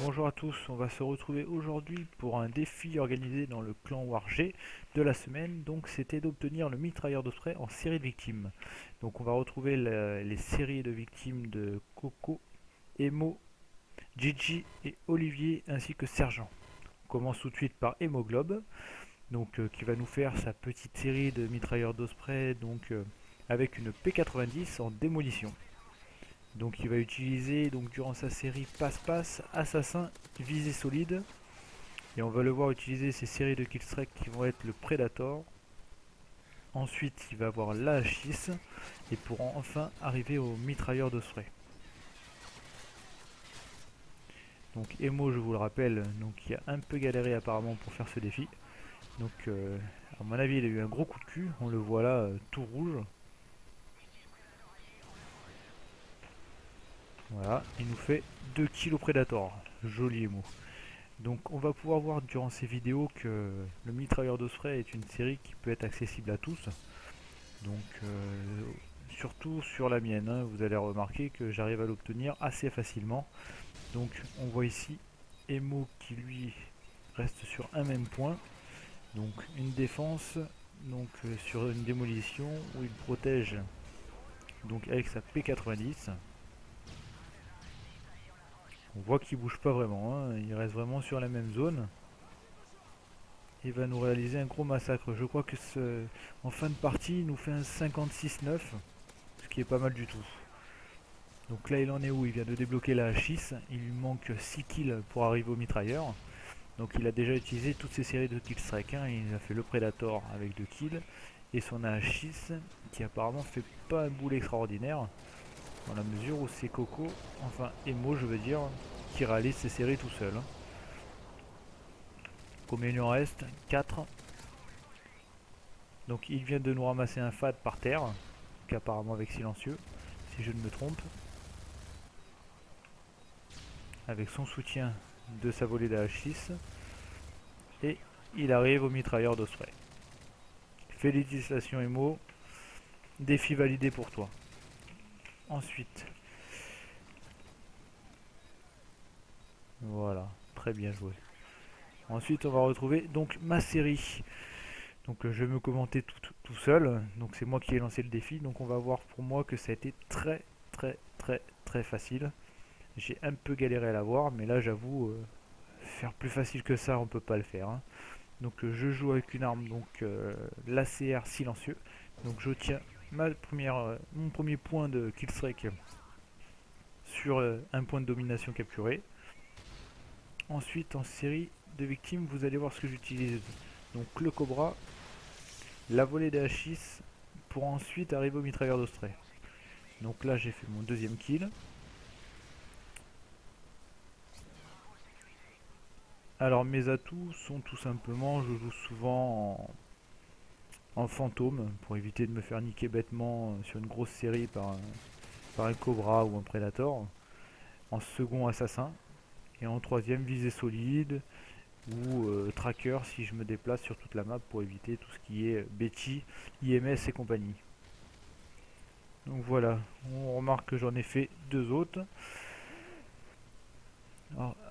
Bonjour à tous, on va se retrouver aujourd'hui pour un défi organisé dans le clan Warg de la semaine. Donc c'était d'obtenir le mitrailleur d'Osprey en série de victimes. Donc on va retrouver les séries de victimes de Coco, Emo, Gigi et Olivier ainsi que Sergent. On commence tout de suite par Hémoglobe, qui va nous faire sa petite série de mitrailleurs d'Osprey avec une P90 en démolition. Donc il va utiliser durant sa série passe-passe, assassin, visée solide. Et on va le voir utiliser ces séries de killstreak qui vont être le Predator. Ensuite il va avoir la H6 et pour enfin arriver au mitrailleur d'Osprey. Donc Emo, je vous le rappelle, il a un peu galéré apparemment pour faire ce défi. À mon avis il a eu un gros coup de cul, on le voit là tout rouge. Voilà, il nous fait 2 kills au Predator, joli Emo. Donc on va pouvoir voir durant ces vidéos que le mitrailleur d'Osprey est une série qui peut être accessible à tous. Donc surtout sur la mienne, hein, vous allez remarquer que j'arrive à l'obtenir assez facilement. Donc on voit ici Emo qui lui reste sur un même point. Donc une défense sur une démolition où il protège avec sa P90. On voit qu'il bouge pas vraiment, hein, il reste vraiment sur la même zone. Il va nous réaliser un gros massacre. Je crois que en fin de partie, il nous fait un 56-9, ce qui est pas mal du tout. Donc là, il en est où? Il vient de débloquer la H6. Il lui manque 6 kills pour arriver au mitrailleur. Donc il a déjà utilisé toutes ses séries de killstrike. Hein. Il a fait le Predator avec 2 kills et son AH6 qui apparemment fait pas un boule extraordinaire dans la mesure où c'est Coco, enfin Emo je veux dire, qui réalise ses séries tout seul. Combien il en reste? 4. Donc il vient de nous ramasser un FAD par terre, apparemment avec silencieux, si je ne me trompe. Avec son soutien de sa volée d'AH6. Et il arrive au mitrailleur d'Osprey. Félicitations Emo, défi validé pour toi. Ensuite, voilà, très bien joué. Ensuite on va retrouver donc ma série. Je vais me commenter tout seul, donc c'est moi qui ai lancé le défi, donc on va voir pour moi que ça a été très facile. J'ai un peu galéré à l'avoir, mais là j'avoue, faire plus facile que ça on peut pas le faire. Hein. Je joue avec une arme, l'ACR silencieux, donc je tiens mon premier point de killstreak sur un point de domination capturé. Ensuite en série de victimes vous allez voir ce que j'utilise. Donc le Cobra, la volée des H6 pour ensuite arriver au mitrailleur d'Osprey. Donc là j'ai fait mon deuxième kill. Alors mes atouts sont tout simplement, je joue souvent en fantôme pour éviter de me faire niquer bêtement sur une grosse série par un Cobra ou un Predator. En second assassin et en troisième visée solide ou tracker si je me déplace sur toute la map pour éviter tout ce qui est Betty, IMS et compagnie. Donc voilà, on remarque que j'en ai fait deux autres.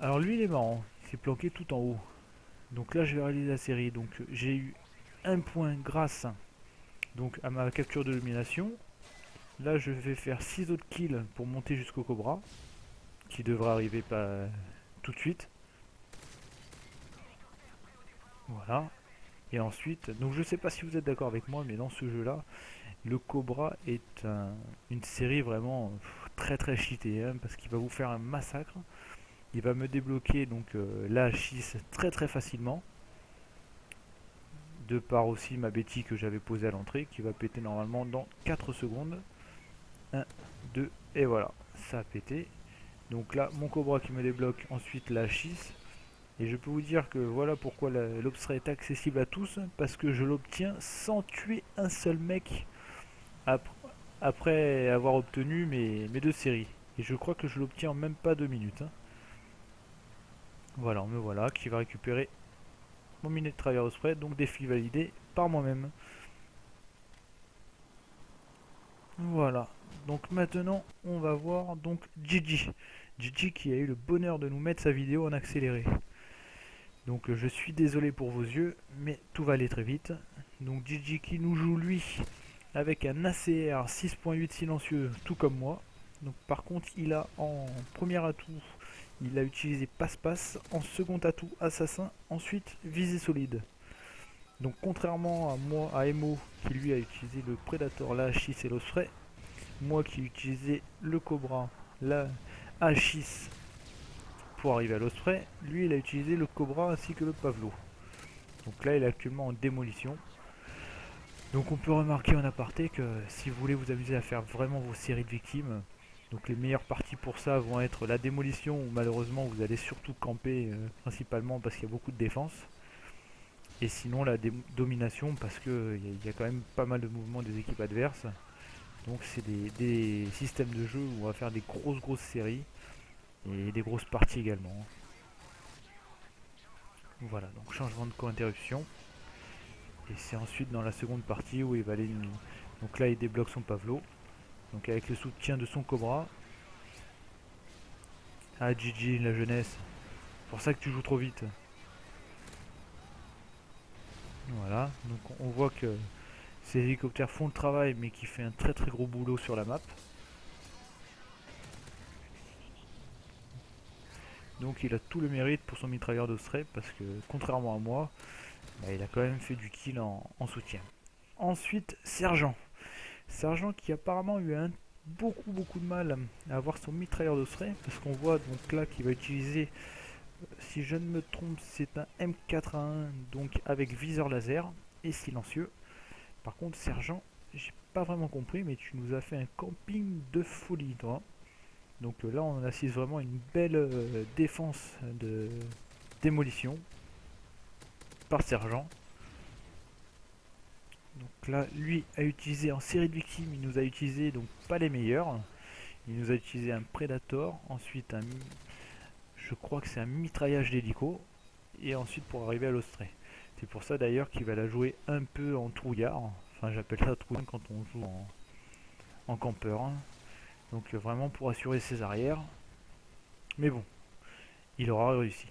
Alors lui il est marrant, il s'est planqué tout en haut. Donc là je vais réaliser la série. Donc j'ai eu un point grâce à ma capture de domination. Là je vais faire 6 autres kills pour monter jusqu'au Cobra, qui devrait arriver pas tout de suite. Voilà. Et ensuite, donc je sais pas si vous êtes d'accord avec moi, mais dans ce jeu là, le Cobra est une série vraiment très cheatée, hein, parce qu'il va vous faire un massacre. Il va me débloquer la H6 très facilement. De par aussi ma Betty que j'avais posée à l'entrée, qui va péter normalement dans 4 secondes. 1, 2, et voilà, ça a pété. Donc là, mon Cobra qui me débloque ensuite la H6. Et je peux vous dire que voilà pourquoi l'Obstra est accessible à tous, parce que je l'obtiens sans tuer un seul mec après avoir obtenu mes deux séries. Et je crois que je l'obtiens en même pas 2 minutes. Hein. Voilà, me voilà, qui va récupérer mon minet de Travers Spray, donc défi validé par moi-même. Voilà, donc maintenant on va voir Gigi. Gigi qui a eu le bonheur de nous mettre sa vidéo en accéléré. Donc je suis désolé pour vos yeux, mais tout va aller très vite. Donc Gigi qui nous joue lui avec un ACR 6.8 silencieux, tout comme moi. Donc par contre il a en premier atout, il a utilisé passe-passe, en second atout assassin, ensuite visée solide. Donc contrairement à moi, à Emo, qui lui a utilisé le Predator, la H6 et l'Osprey, moi qui ai utilisé le Cobra, la H6 pour arriver à l'Osprey, lui il a utilisé le Cobra ainsi que le Pavlo. Donc là il est actuellement en démolition. Donc on peut remarquer en aparté que si vous voulez vous amuser à faire vraiment vos séries de victimes, donc les meilleures parties pour ça vont être la démolition où malheureusement vous allez surtout camper principalement parce qu'il y a beaucoup de défense. Et sinon la domination parce qu'il y a quand même pas mal de mouvements des équipes adverses. Donc c'est des systèmes de jeu où on va faire des grosses séries et des grosses parties également. Voilà, donc changement de co-interruption. Et c'est ensuite dans la seconde partie où il va aller... Donc là il débloque son Pavlo. Donc avec le soutien de son Cobra. Ah Gigi, la jeunesse. C'est pour ça que tu joues trop vite. Voilà, donc on voit que ces hélicoptères font le travail mais qui fait un très gros boulot sur la map. Donc il a tout le mérite pour son mitrailleur d'Osprey parce que contrairement à moi, bah, il a quand même fait du kill en soutien. Ensuite Sergent. Sergent qui apparemment eu beaucoup de mal à avoir son mitrailleur d'Osprey parce qu'on voit donc là qu'il va utiliser, si je ne me trompe, c'est un M4A1 donc avec viseur laser et silencieux. Par contre Sergent, j'ai pas vraiment compris mais tu nous as fait un camping de folie toi. Donc là on assiste vraiment à une belle défense de démolition par Sergent. Donc là lui a utilisé en série de victimes, il nous a utilisé donc pas les meilleurs. Il nous a utilisé un Predator, ensuite je crois que c'est un mitraillage d'hélico, et ensuite pour arriver à l'Osprey. C'est pour ça d'ailleurs qu'il va la jouer un peu en trouillard, enfin j'appelle ça trouillard quand on joue en campeur. Donc vraiment pour assurer ses arrières. Mais bon, il aura réussi.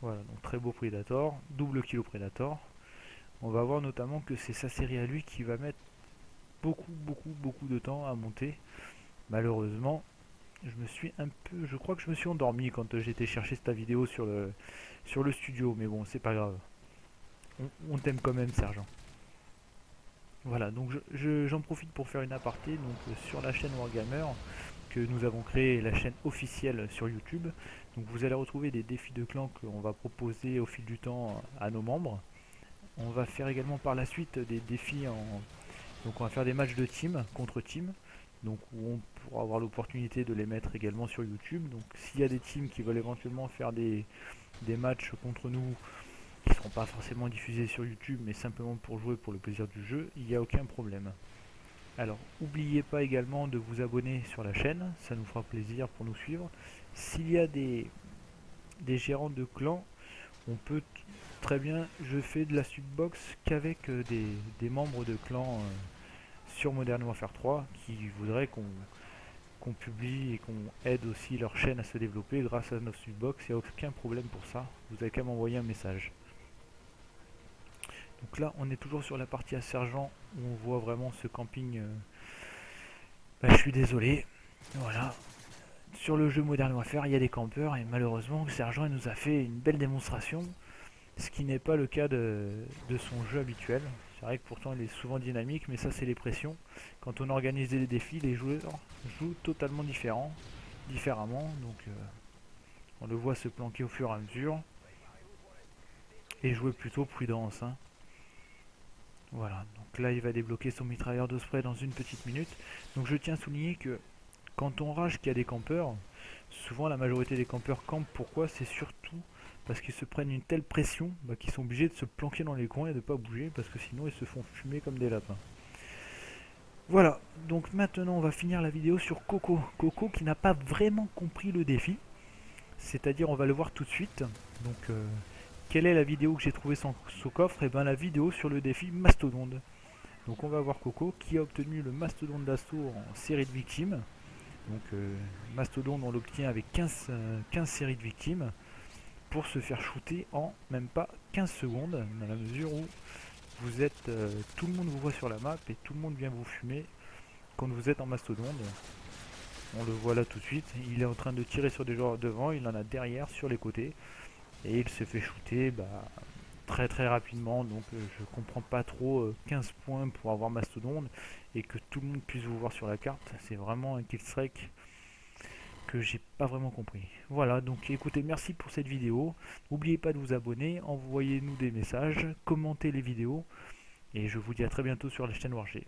Voilà, donc très beau Predator, double kilo Predator. On va voir notamment que c'est sa série à lui qui va mettre beaucoup de temps à monter. Malheureusement, je crois que je me suis endormi quand j'ai été chercher cette vidéo sur le studio, mais bon, c'est pas grave. On t'aime quand même, Sergent. Voilà, donc j'en profite pour faire une aparté donc, sur la chaîne Wargammer que nous avons créé, la chaîne officielle sur YouTube. Donc vous allez retrouver des défis de clan qu'on va proposer au fil du temps à nos membres. On va faire également par la suite des défis donc on va faire des matchs de team contre team. Donc où on pourra avoir l'opportunité de les mettre également sur YouTube. Donc s'il y a des teams qui veulent éventuellement faire des matchs contre nous qui ne seront pas forcément diffusés sur YouTube mais simplement pour jouer pour le plaisir du jeu, il n'y a aucun problème. Alors n'oubliez pas également de vous abonner sur la chaîne, ça nous fera plaisir pour nous suivre. S'il y a des gérants de clans, on peut très bien, je fais de la subbox qu'avec des membres de clans sur Modern Warfare 3 qui voudraient qu'on publie et qu'on aide aussi leur chaîne à se développer grâce à nos subbox. Il n'y a aucun problème pour ça, vous avez qu'à m'envoyer un message. Donc là on est toujours sur la partie à Sergent où on voit vraiment ce camping. Je suis désolé, voilà. Sur le jeu Modern Warfare il y a des campeurs et malheureusement Sergent il nous a fait une belle démonstration, ce qui n'est pas le cas de son jeu habituel. C'est vrai que pourtant il est souvent dynamique, mais ça c'est les pressions. Quand on organise des défis, les joueurs jouent totalement différemment. Donc on le voit se planquer au fur et à mesure. Et jouer plutôt prudence. Hein. Voilà, donc là il va débloquer son mitrailleur d'Osprey dans une petite minute. Donc je tiens à souligner que quand on rage qu'il y a des campeurs, souvent la majorité des campeurs campent. Pourquoi? C'est surtout parce qu'ils se prennent une telle pression qu'ils sont obligés de se planquer dans les coins et de ne pas bouger parce que sinon ils se font fumer comme des lapins. Voilà, donc maintenant on va finir la vidéo sur Coco. Coco qui n'a pas vraiment compris le défi, c'est-à-dire on va le voir tout de suite. Donc quelle est la vidéo que j'ai trouvée son coffre? Et bien la vidéo sur le défi Mastodonde. Donc on va voir Coco qui a obtenu le mastodonte d'assaut en série de victimes. Donc mastodonte on l'obtient avec 15 séries de victimes pour se faire shooter en même pas 15 secondes, dans la mesure où vous êtes, tout le monde vous voit sur la map et tout le monde vient vous fumer quand vous êtes en mastodonte. On le voit là tout de suite, il est en train de tirer sur des joueurs devant, il en a derrière sur les côtés et il se fait shooter très très rapidement. Donc je comprends pas trop 15 points pour avoir mastodonte et que tout le monde puisse vous voir sur la carte. C'est vraiment un killstreak que j'ai pas vraiment compris. Voilà, donc écoutez, merci pour cette vidéo. N'oubliez pas de vous abonner, envoyez-nous des messages, commentez les vidéos et je vous dis à très bientôt sur la chaîne Warg.